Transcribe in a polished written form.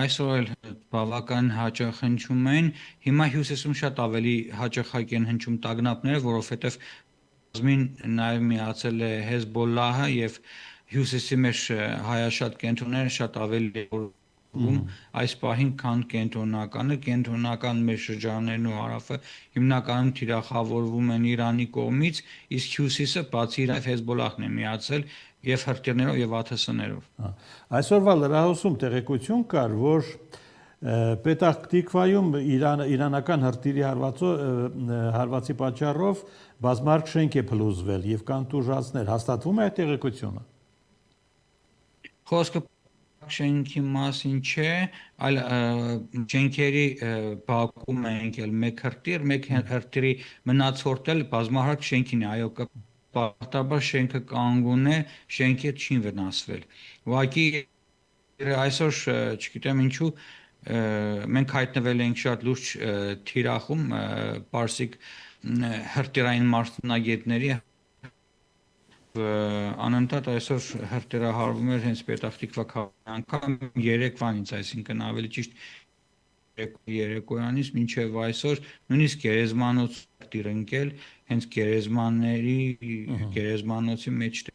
Այսօր էլ բավական հաճախ հնչում են, հիմա հյուսիսում շատ ավելի հաճախակ են հնչում տագնապները, որովհետև կազմին նաև միացել է Հեզբոլլահը եւ հյուսիսի մեր հայաշատ կենտրոնները շատ ավելի ում այս պահին քան կենտրոնական մեր շրջաններն ու հարավը հիմնականում թիրախավորվում են Իրանի կողմից, իսկ հյուսիսը բացի իրավ Հեզբոլլահն է միացել եւ հրթիռներով եւ ԱԹՍ-ներով։ Այսօրվա լրահոսում տեղեկություն կար, որ Պետախ Տիկվայում իրանական հրթիռի հարվածի պատճառով բազմարկ շենք է փլուզվել եւ կան տուժածներ, հաստատվում է այդ տեղեկությունը։ Խոսքը շենքի մասին չէ, այլ շենքերի բակում ենք էլ մեկ հրթիռի մնացորդը բազմահարկ շենքին է, այո, պարտաբար շենքը կանգուն է, շենքի չի վնասվել։ Ուղղակի այսօր չգիտեմ ինչու մենք հայտնվել ենք շատ լուրջ թիրախում պարսիկ հրթիռային մասնագետների անընդհատ այսօր հրթիռահարվում էր հենց Պետախ Տիկվա քաղաքի անգամ երեկվանից, այսինքն ավելի ճիշտ երեկոյանից մինչև այսօր նույնիսկ գերեզմանոց հրթիռ ընկել հենց գերեզմանոցի մեջ